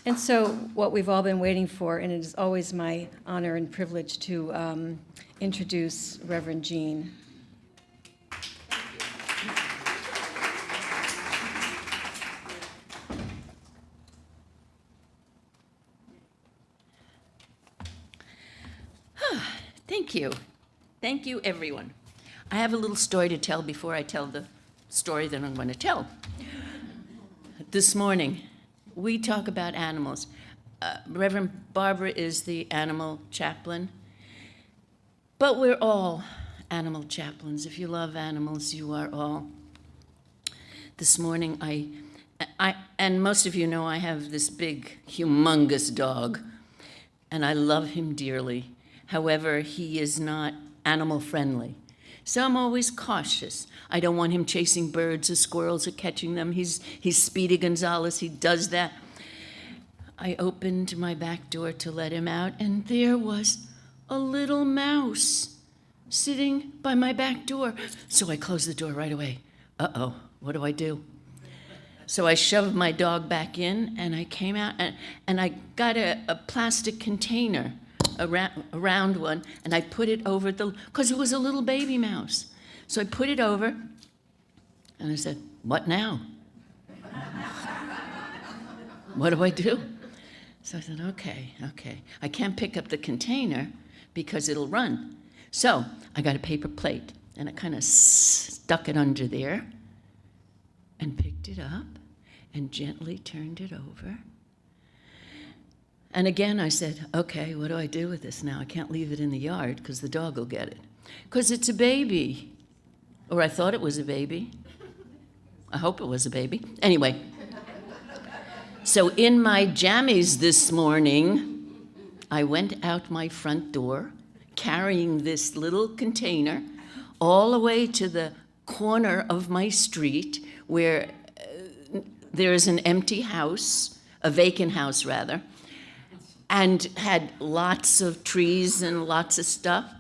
And so what we've all been waiting for, and it is always my honor and privilege to introduce Reverend Jean. Thank you. Thank you, everyone. I have a little story to tell before I tell the story that I'm going to tell. This morning, we talk about animals. Reverend Barbara is the animal chaplain, but we're all animal chaplains. If you love animals, you are all. This morning, and most of you know I have this big, humongous dog, and I love him dearly. However, he is not animal friendly. So I'm always cautious. I don't want him chasing birds or squirrels or catching them. He's Speedy Gonzales. He does that. I opened my back door to let him out, and there was a little mouse sitting by my back door. So I closed the door right away. Uh-oh, what do I do? So I shoved my dog back in, and I came out, and I got a plastic container, a round one, and I put it over because it was a little baby mouse. So I put it over, and I said, what now? What do I do? So I said, okay. I can't pick up the container because it'll run. So I got a paper plate, and I kind of stuck it under there and picked it up and gently turned it over. And again, I said, okay, what do I do with this now? I can't leave it in the yard because the dog will get it. Because it's a baby. Or I thought it was a baby. I hope it was a baby. Anyway. So in my jammies this morning, I went out my front door carrying this little container all the way to the corner of my street where there is an empty house, a vacant house rather, and had lots of trees and lots of stuff.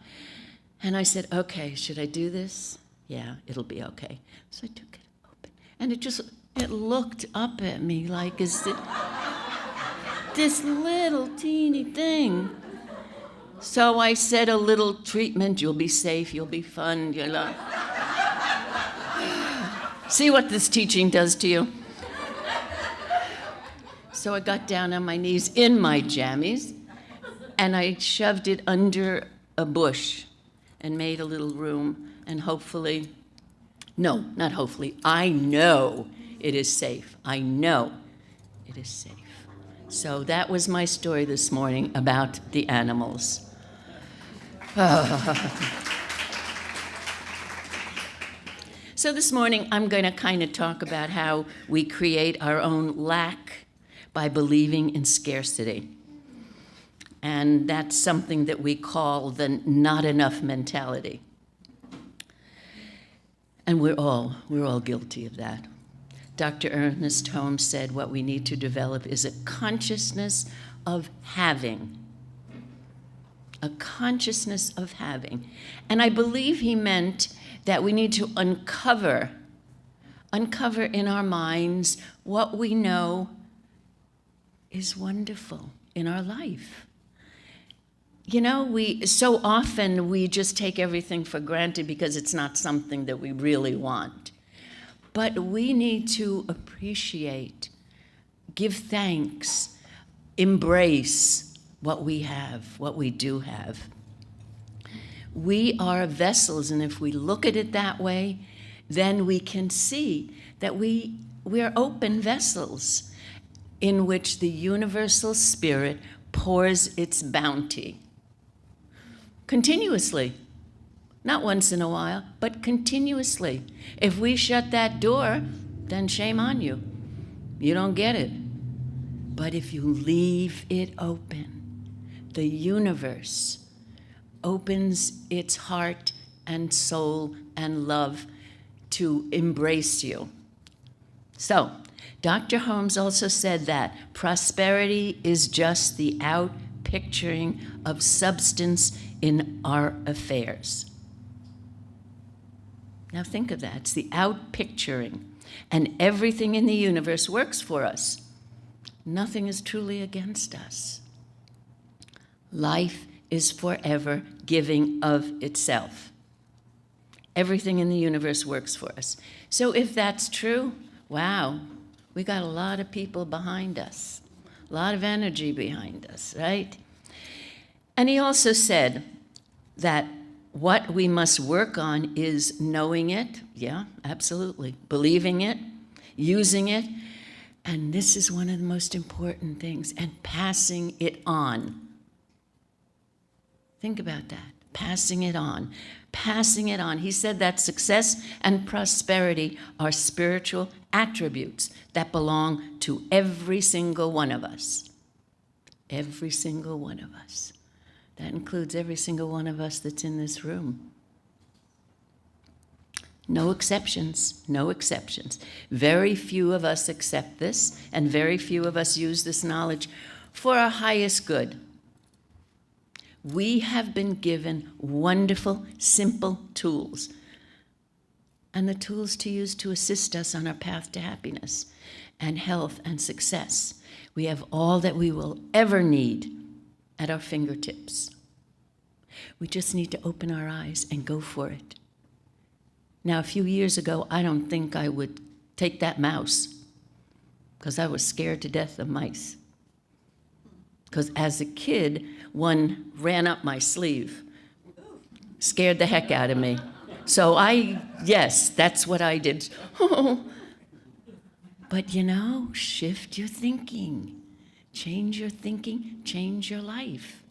And I said, okay, should I do this? Yeah, it'll be okay. So I took it open, and it looked up at me like, is it this little teeny thing? So I said a little treatment, you'll be safe, you'll be fun, you know. See what this teaching does to you? So I got down on my knees in my jammies, and I shoved it under a bush and made a little room, and I know it is safe. I know it is safe. So that was my story this morning about the animals. So this morning I'm going to kind of talk about how we create our own lack by believing in scarcity. And that's something that we call the not enough mentality. And we're all guilty of that. Dr. Ernest Holmes said what we need to develop is a consciousness of having. A consciousness of having. And I believe he meant that we need to uncover in our minds what we know is wonderful in our life. You know, so often we just take everything for granted because it's not something that we really want. But we need to appreciate, give thanks, embrace what we have, what we do have. We are vessels, and if we look at it that way, then we can see that we are open vessels in which the universal spirit pours its bounty continuously. Not once in a while, but continuously. If we shut that door, then shame on you. You don't get it. But if you leave it open, the universe opens its heart and soul and love to embrace you. So, Dr. Holmes also said that prosperity is just the out-picturing of substance in our affairs. Now think of that. It's the out-picturing. And everything in the universe works for us. Nothing is truly against us. Life is forever giving of itself. Everything in the universe works for us. So if that's true, wow, we got a lot of people behind us, a lot of energy behind us, right? And he also said that what we must work on is knowing it, yeah, absolutely, believing it, using it, and this is one of the most important things, and passing it on. Think about that, passing it on. Passing it on. He said that success and prosperity are spiritual attributes that belong to every single one of us. Every single one of us. That includes every single one of us that's in this room. No exceptions, no exceptions. Very few of us accept this, and very few of us use this knowledge for our highest good. We have been given wonderful, simple tools, and the tools to use to assist us on our path to happiness and health and success. We have all that we will ever need at our fingertips. We just need to open our eyes and go for it. Now, a few years ago, I don't think I would take that mouse because I was scared to death of mice. Because as a kid, one ran up my sleeve, scared the heck out of me. So yes, that's what I did. But shift your thinking. Change your thinking, change your life.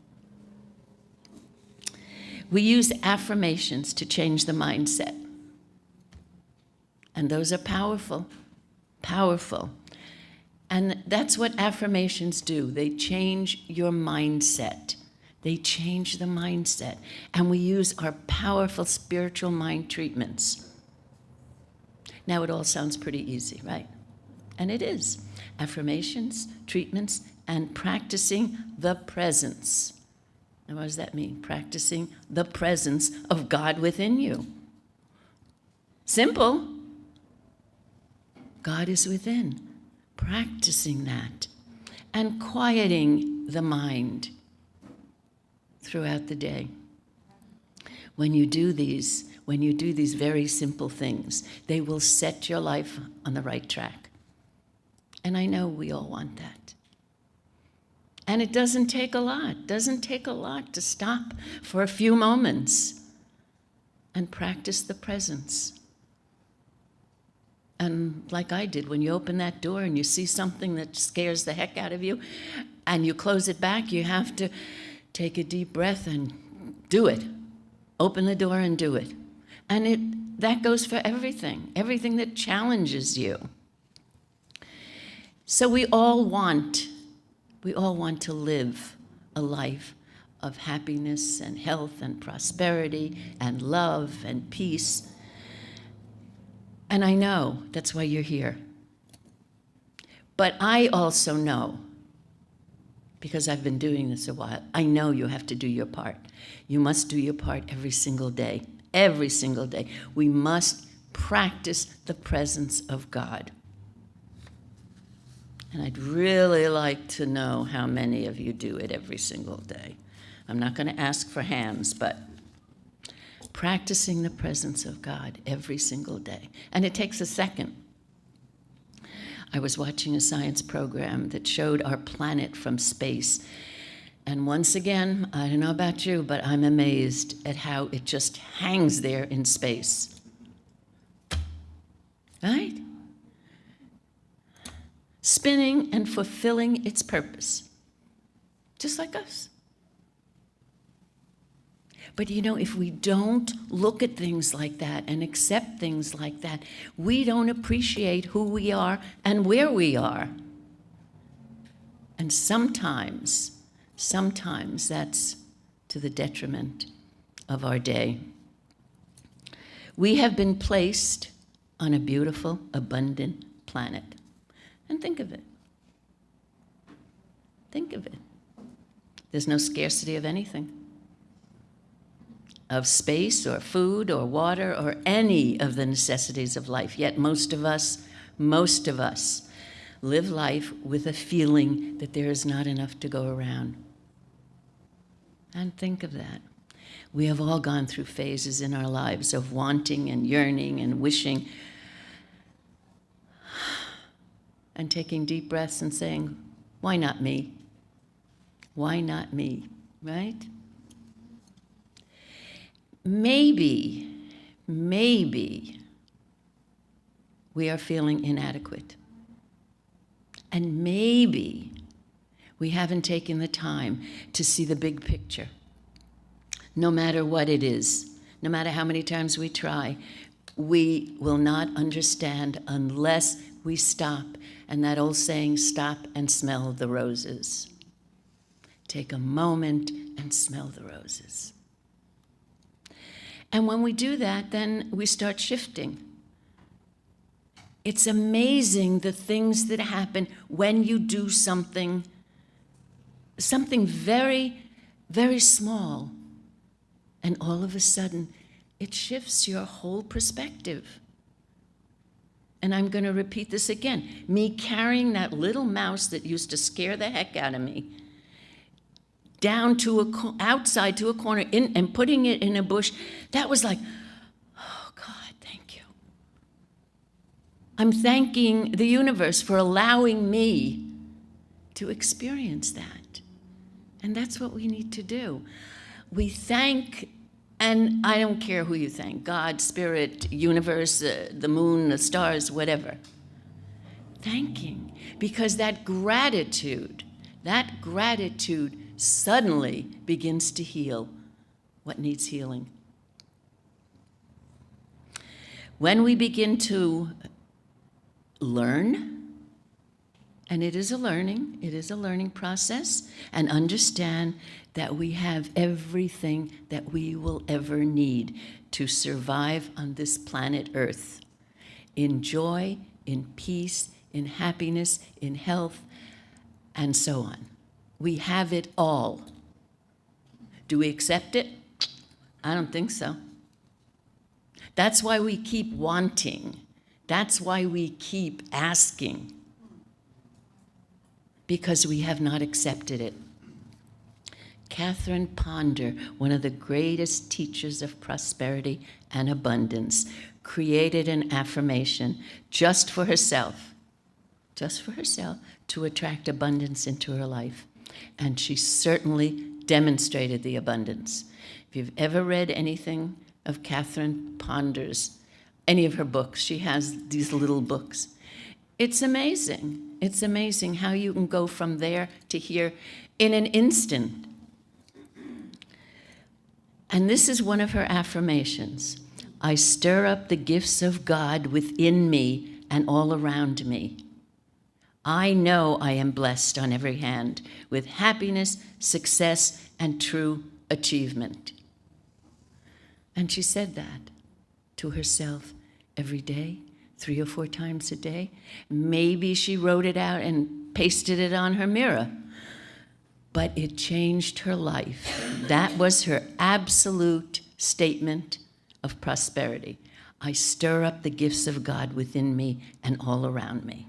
We use affirmations to change the mindset. And those are powerful, powerful. And that's what affirmations do. They change your mindset. They change the mindset. And we use our powerful spiritual mind treatments. Now it all sounds pretty easy, right? And it is. Affirmations, treatments, and practicing the presence. Now what does that mean? Practicing the presence of God within you. Simple. God is within. Practicing that and quieting the mind throughout the day. When you do these very simple things, they will set your life on the right track. And I know we all want that. And it doesn't take a lot. Doesn't take a lot to stop for a few moments and practice the presence. And like I did, when you open that door and you see something that scares the heck out of you, and you close it back, you have to take a deep breath and do it. Open the door and do it. And that goes for everything that challenges you. So we all want to live a life of happiness and health and prosperity and love and peace. And I know that's why you're here. But I also know, because I've been doing this a while, I know you have to do your part. You must do your part every single day. Every single day. We must practice the presence of God. And I'd really like to know how many of you do it every single day. I'm not going to ask for hands, but practicing the presence of God every single day. And it takes a second. I was watching a science program that showed our planet from space. And once again, I don't know about you, but I'm amazed at how it just hangs there in space. Right? Spinning and fulfilling its purpose. Just like us. But if we don't look at things like that and accept things like that, we don't appreciate who we are and where we are. And sometimes that's to the detriment of our day. We have been placed on a beautiful, abundant planet. And think of it. Think of it. There's no scarcity of anything. Of space or food or water or any of the necessities of life. Yet most of us live life with a feeling that there is not enough to go around. And think of that. We have all gone through phases in our lives of wanting and yearning and wishing, and taking deep breaths and saying, why not me? Why not me, right? Maybe we are feeling inadequate. And maybe we haven't taken the time to see the big picture. No matter what it is, no matter how many times we try, we will not understand unless we stop. And that old saying, stop and smell the roses. Take a moment and smell the roses. And when we do that, then we start shifting. It's amazing the things that happen when you do something very, very small. And all of a sudden, it shifts your whole perspective. And I'm going to repeat this again. Me carrying that little mouse that used to scare the heck out of me down to outside to a corner and putting it in a bush, that was like, oh God, thank you. I'm thanking the universe for allowing me to experience that. And that's what we need to do. We thank, and I don't care who you thank, God, Spirit, universe, the moon, the stars, whatever. Thanking, because that gratitude suddenly begins to heal what needs healing. When we begin to learn, and it is a learning process, and understand that we have everything that we will ever need to survive on this planet Earth, in joy, in peace, in happiness, in health, and so on. We have it all. Do we accept it? I don't think so. That's why we keep wanting. That's why we keep asking. Because we have not accepted it. Catherine Ponder, one of the greatest teachers of prosperity and abundance, created an affirmation just for herself, to attract abundance into her life. And she certainly demonstrated the abundance. If you've ever read anything of Catherine Ponder's, any of her books, she has these little books. It's amazing. It's amazing how you can go from there to here in an instant. And this is one of her affirmations. I stir up the gifts of God within me and all around me. I know I am blessed on every hand with happiness, success, and true achievement. And she said that to herself every day, 3 or 4 times a day. Maybe she wrote it out and pasted it on her mirror, but it changed her life. That was her absolute statement of prosperity. I stir up the gifts of God within me and all around me.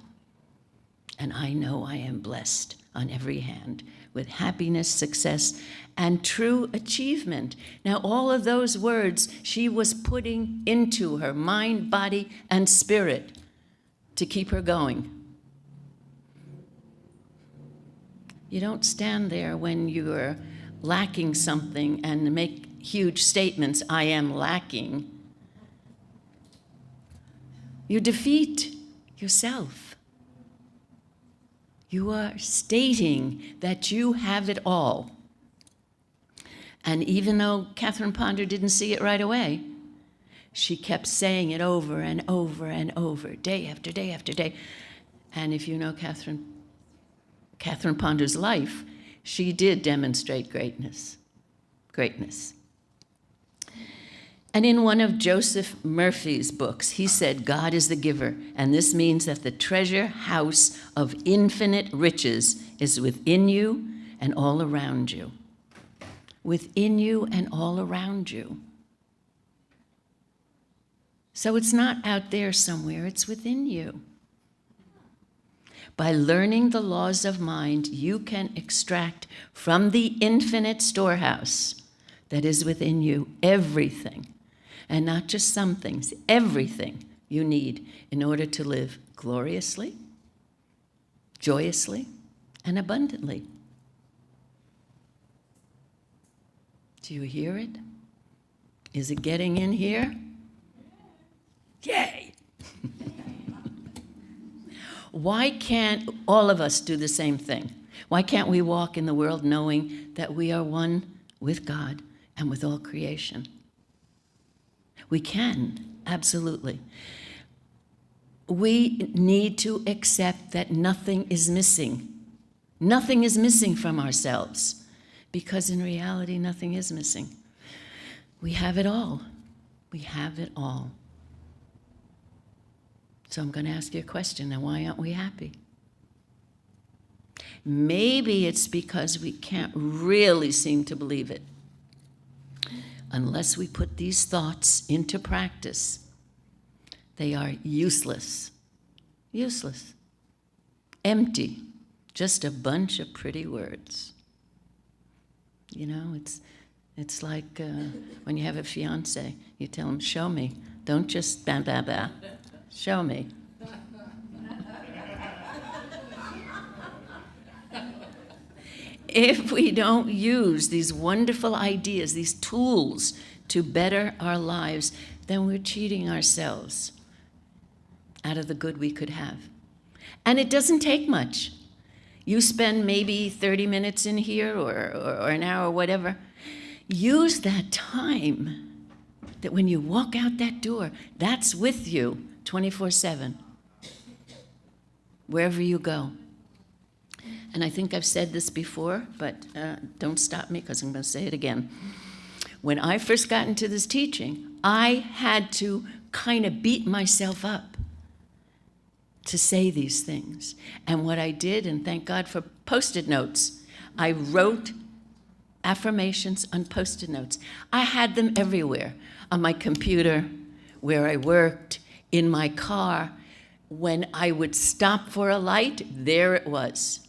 And I know I am blessed on every hand with happiness, success, and true achievement. Now, all of those words she was putting into her mind, body, and spirit to keep her going. You don't stand there when you're lacking something and make huge statements, I am lacking. You defeat yourself. You are stating that you have it all. And even though Catherine Ponder didn't see it right away, she kept saying it over and over and over, day after day after day. And if you know Catherine Ponder's life, she did demonstrate greatness. And in one of Joseph Murphy's books, he said, God is the giver, and this means that the treasure house of infinite riches is within you and all around you. Within you and all around you. So it's not out there somewhere, it's within you. By learning the laws of mind, you can extract from the infinite storehouse that is within you everything, and not just some things, everything you need in order to live gloriously, joyously, and abundantly. Do you hear it? Is it getting in here? Yay! Why can't all of us do the same thing? Why can't we walk in the world knowing that we are one with God and with all creation? We can, absolutely. We need to accept that nothing is missing. Nothing is missing from ourselves, because in reality, nothing is missing. We have it all. We have it all. So I'm going to ask you a question. Now, why aren't we happy? Maybe it's because we can't really seem to believe it. Unless we put these thoughts into practice, they are useless. Useless. Empty. Just a bunch of pretty words. You know, it's like when you have a fiancé, you tell him, show me. Don't just ba ba ba. Show me. If we don't use these wonderful ideas, these tools to better our lives, then we're cheating ourselves out of the good we could have. And it doesn't take much. You spend maybe 30 minutes in here or an hour or whatever. Use that time that when you walk out that door, that's with you 24/7, wherever you go. And I think I've said this before, but don't stop me because I'm going to say it again. When I first got into this teaching, I had to kind of beat myself up to say these things. And what I did, and thank God for Post-it notes, I wrote affirmations on Post-it notes. I had them everywhere, on my computer, where I worked, in my car. When I would stop for a light, there it was.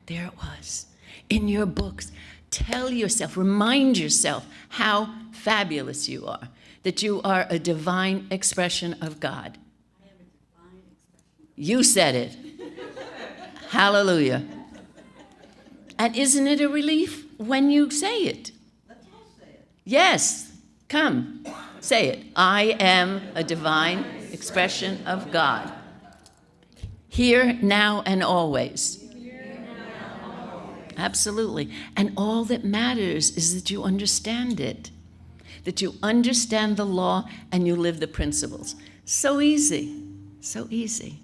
There it was. In your books, tell yourself, remind yourself how fabulous you are, that you are a divine expression of God. I am a divine expression. You said it. Hallelujah. And isn't it a relief when you say it? Let's all say it. Yes. Come, say it. I am a divine expression of God. Here, now, and always. Absolutely. And all that matters is that you understand it, that you understand the law and you live the principles. So easy, so easy.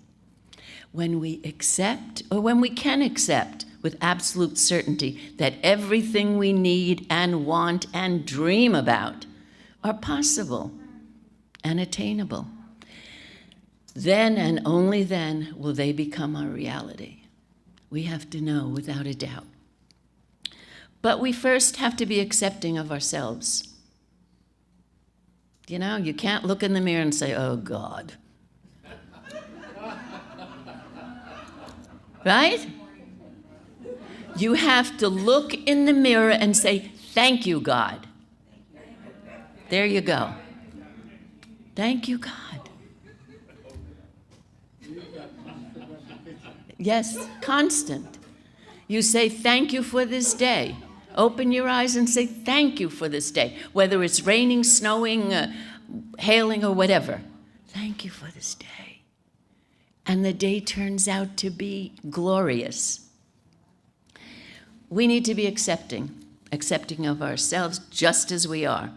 When we accept, or when we can accept with absolute certainty that everything we need and want and dream about are possible and attainable, then and only then will they become our reality. We have to know without a doubt. But we first have to be accepting of ourselves. You know, you can't look in the mirror and say, oh, God. Right? You have to look in the mirror and say, thank you, God. There you go. Thank you, God. Yes, constant. You say, thank you for this day. Open your eyes and say, thank you for this day. Whether it's raining, snowing, hailing, or whatever. Thank you for this day. And the day turns out to be glorious. We need to be accepting of ourselves just as we are.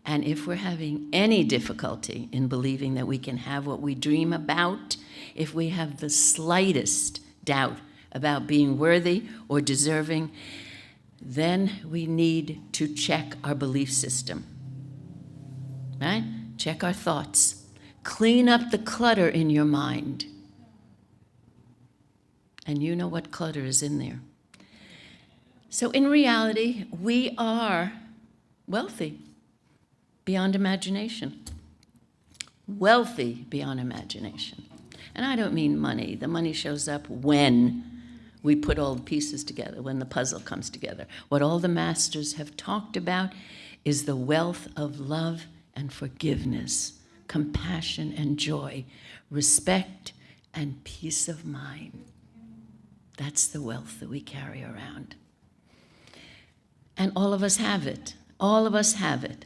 And if we're having any difficulty in believing that we can have what we dream about, if we have the slightest doubt about being worthy or deserving, then we need to check our belief system, right? Check our thoughts. Clean up the clutter in your mind. And you know what clutter is in there. So in reality, we are wealthy beyond imagination. Wealthy beyond imagination. And I don't mean money. The money shows up when we put all the pieces together, when the puzzle comes together. What all the masters have talked about is the wealth of love and forgiveness, compassion and joy, respect and peace of mind. That's the wealth that we carry around. And all of us have it. All of us have it.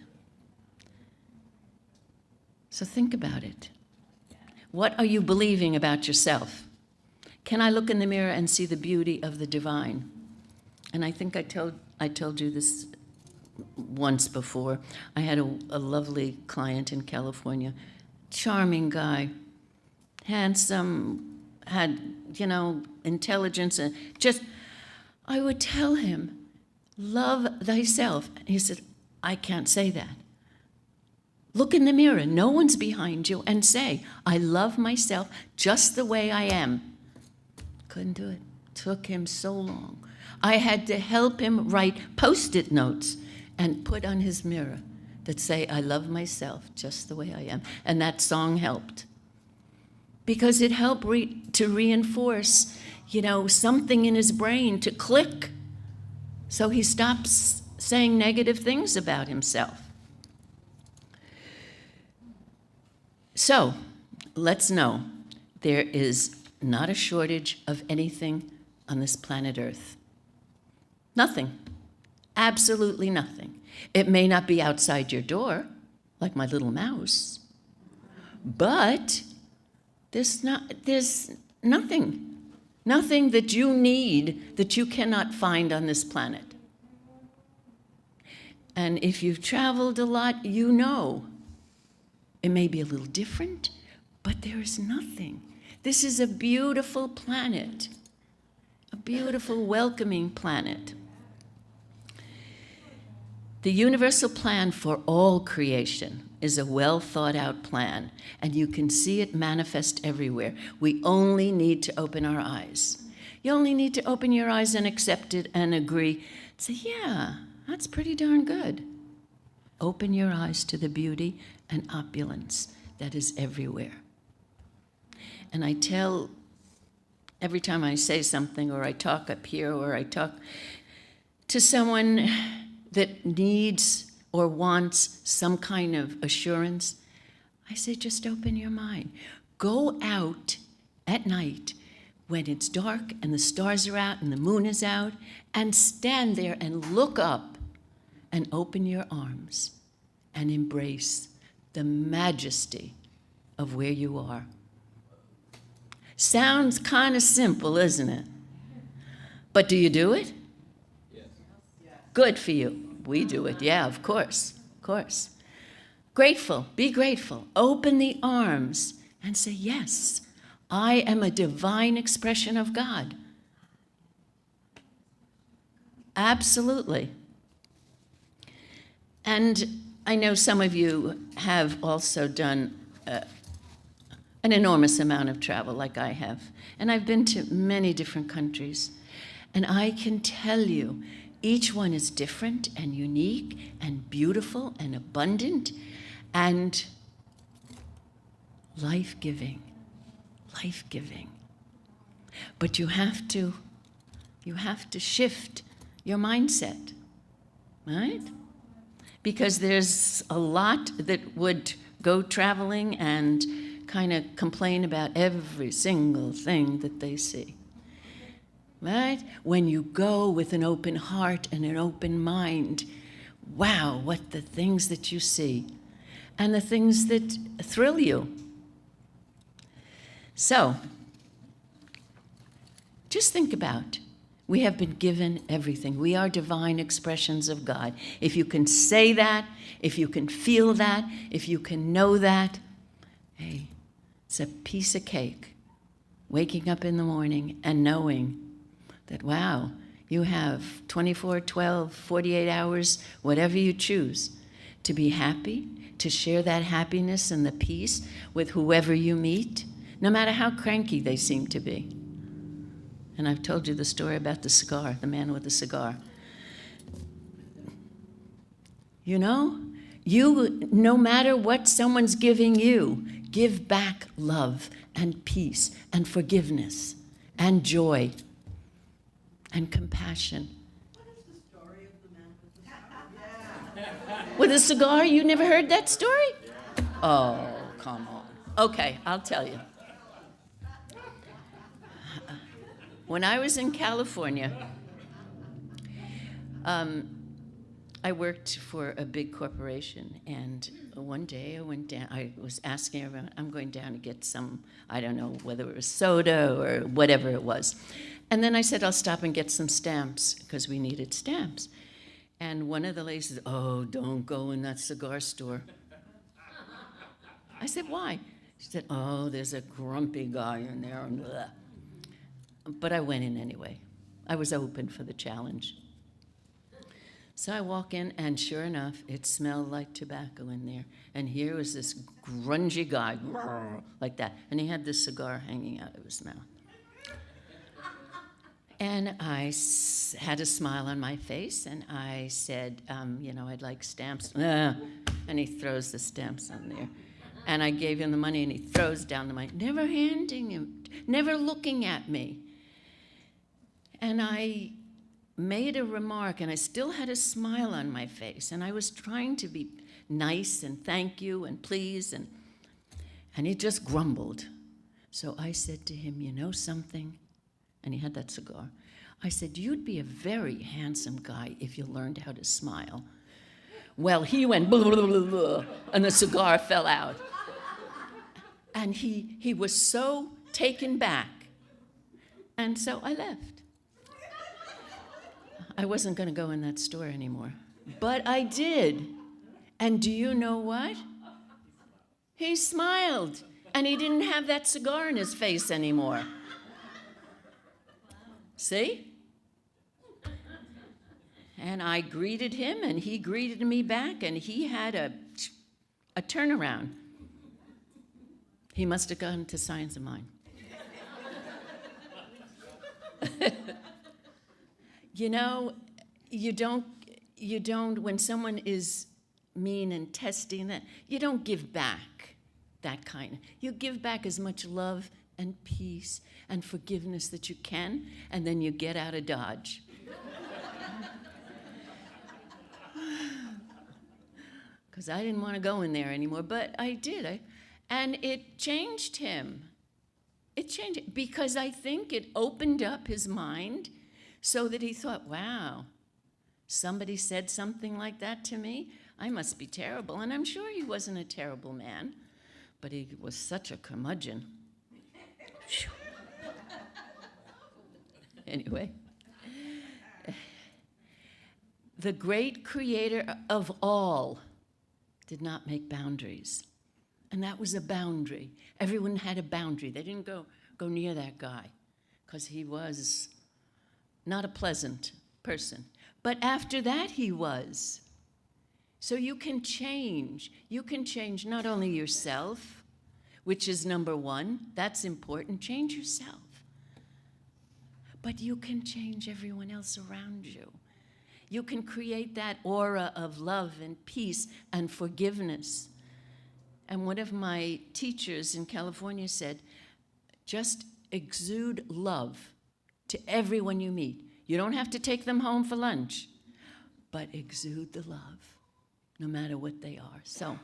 So think about it. What are you believing about yourself? Can I look in the mirror and see the beauty of the divine? And I think I told you this once before. I had a lovely client in California, charming guy, handsome, had, intelligence, and just, I would tell him, love thyself. He said, I can't say that. Look in the mirror, no one's behind you, and say, I love myself just the way I am. Couldn't do it. Took him so long. I had to help him write Post-it notes and put on his mirror that say, I love myself just the way I am. And that song helped. Because it helped to reinforce, something in his brain to click. So he stops saying negative things about himself. So let's know there is not a shortage of anything on this planet Earth. Nothing. Absolutely nothing. It may not be outside your door, like my little mouse, but there's nothing that you need that you cannot find on this planet. And if you've traveled a lot, you know. It may be a little different, but there is nothing. This is a beautiful planet, a beautiful, welcoming planet. The universal plan for all creation is a well-thought-out plan, and you can see it manifest everywhere. We only need to open our eyes. You only need to open your eyes and accept it and agree. Say, yeah, that's pretty darn good. Open your eyes to the beauty and opulence that is everywhere. And I tell, every time I say something or I talk up here or I talk to someone that needs or wants some kind of assurance, I say, just open your mind. Go out at night when it's dark and the stars are out and the moon is out, and stand there and look up and open your arms and embrace the majesty of where you are. Sounds kind of simple, isn't it? But do you do it? Yes. Good for you. We do it. Yeah, of course. Of course. Grateful. Be grateful. Open the arms and say, yes, I am a divine expression of God. Absolutely. And I know some of you have also done an enormous amount of travel like I have. And I've been to many different countries. And I can tell you, each one is different and unique and beautiful and abundant and life-giving. Life-giving. But you have to shift your mindset, right? Because there's a lot that would go traveling and kind of complain about every single thing that they see, right? When you go with an open heart and an open mind, wow, what the things that you see and the things that thrill you. So, just think about, we have been given everything. We are divine expressions of God. If you can say that, if you can feel that, if you can know that, hey, it's a piece of cake. Waking up in the morning and knowing that, wow, you have 24, 12, 48 hours, whatever you choose, to be happy, to share that happiness and the peace with whoever you meet, no matter how cranky they seem to be. And I've told you the story about the cigar, the man with the cigar. You know, no matter what someone's giving you, Give back love and peace and forgiveness and joy and compassion. What is the story of the man with the cigar? With a cigar? You never heard that story? Oh, come on. Okay, I'll tell you. When I was in California, I worked for a big corporation, and one day I went down, I was asking everyone, I'm going down to get some, I don't know whether it was soda or whatever it was. And then I said, I'll stop and get some stamps, because we needed stamps. And one of the ladies said, oh, don't go in that cigar store. I said, why? She said, oh, there's a grumpy guy in there. And blah. But I went in anyway. I was open for the challenge. So I walk in, and sure enough, it smelled like tobacco in there. And here was this grungy guy, like that. And he had this cigar hanging out of his mouth. And I had a smile on my face, and I said, I'd like stamps. And he throws the stamps on there. And I gave him the money, and he throws down the money, never handing him, never looking at me. And I made a remark, and I still had a smile on my face, and I was trying to be nice and thank you and please, and he just grumbled. So I said to him, you know something? And he had that cigar. I said, you'd be a very handsome guy if you learned how to smile. Well, he went, blah, blah, blah, blah, and the cigar fell out. And he was so taken back. And so I left. I wasn't going to go in that store anymore. But I did. And do you know what? He smiled. And he didn't have that cigar in his face anymore. See? And I greeted him, and he greeted me back, and he had a turnaround. He must have gone to Science of Mind. You know, you don't, when someone is mean and testy, and that, you don't give back that kind. You give back as much love and peace and forgiveness that you can, and then you get out of Dodge. Because I didn't want to go in there anymore, but I did. And it changed him. It changed because I think it opened up his mind so that he thought, wow, somebody said something like that to me? I must be terrible. And I'm sure he wasn't a terrible man, but he was such a curmudgeon. Anyway, the great creator of all did not make boundaries. And that was a boundary. Everyone had a boundary. They didn't go near that guy because he was not a pleasant person. But after that, he was. So you can change. You can change not only yourself, which is number one. That's important. Change yourself. But you can change everyone else around you. You can create that aura of love and peace and forgiveness. And one of my teachers in California said, just exude love to everyone you meet. You don't have to take them home for lunch, but exude the love, no matter what they are. So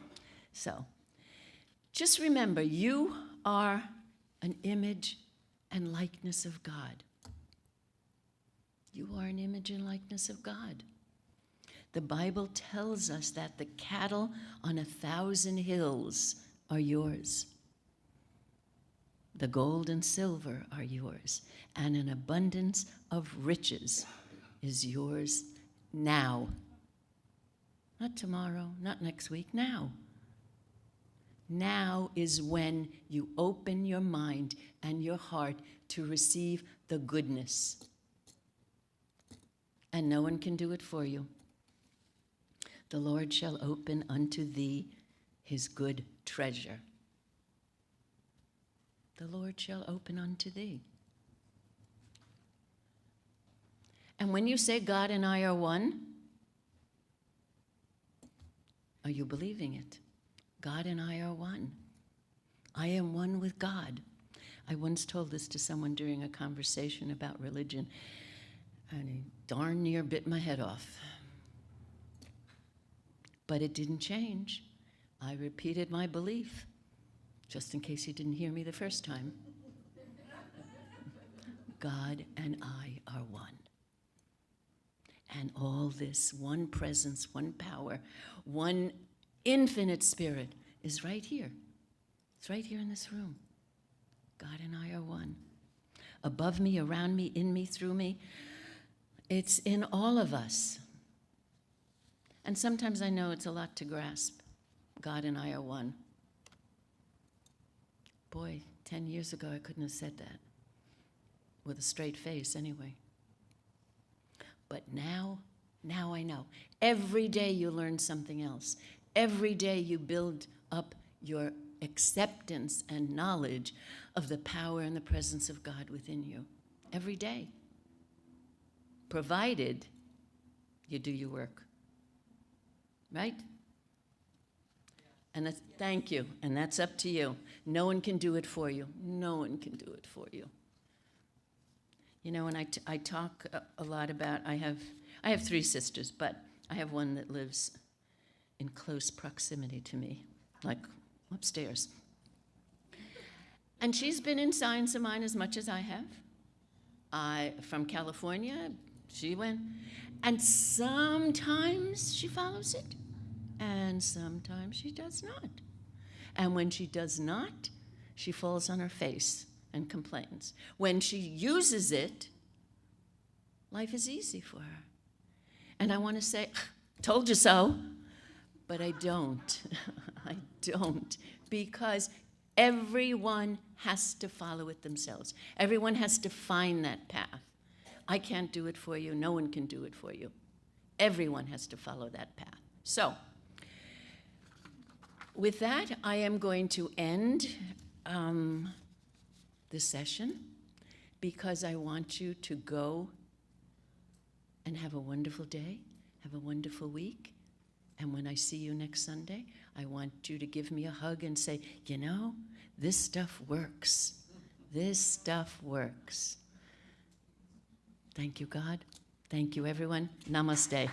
just remember, you are an image and likeness of God. You are an image and likeness of God. The Bible tells us that the cattle on 1,000 hills are yours. The gold and silver are yours, and an abundance of riches is yours now. Not tomorrow, not next week, now. Now is when you open your mind and your heart to receive the goodness. And no one can do it for you. The Lord shall open unto thee his good treasure. The Lord shall open unto thee. And when you say God and I are one, are you believing it? God and I are one. I am one with God. I once told this to someone during a conversation about religion, and he darn near bit my head off. But it didn't change. I repeated my belief, just in case he didn't hear me the first time. God and I are one. And all this one presence, one power, one infinite spirit is right here. It's right here in this room. God and I are one. Above me, around me, in me, through me. It's in all of us. And sometimes I know it's a lot to grasp. God and I are one. Boy, 10 years ago I couldn't have said that. With a straight face, anyway. But now I know. Every day you learn something else. Every day you build up your acceptance and knowledge of the power and the presence of God within you. Every day. Provided you do your work. Right? And that's, thank you. And that's up to you. No one can do it for you. No one can do it for you. You know, and I talk a lot about, I have 3 sisters, but I have one that lives in close proximity to me, like upstairs. And she's been in Science of Mind as much as I have. From California, she went. And sometimes she follows it, and sometimes she does not. And when she does not, she falls on her face and complains. When she uses it, life is easy for her. And I want to say, told you so, but I don't. I don't, because everyone has to follow it themselves. Everyone has to find that path. I can't do it for you. No one can do it for you. Everyone has to follow that path. So, with that, I am going to end this session because I want you to go and have a wonderful day, have a wonderful week. And when I see you next Sunday, I want you to give me a hug and say, you know, this stuff works. This stuff works. Thank you, God. Thank you, everyone. Namaste.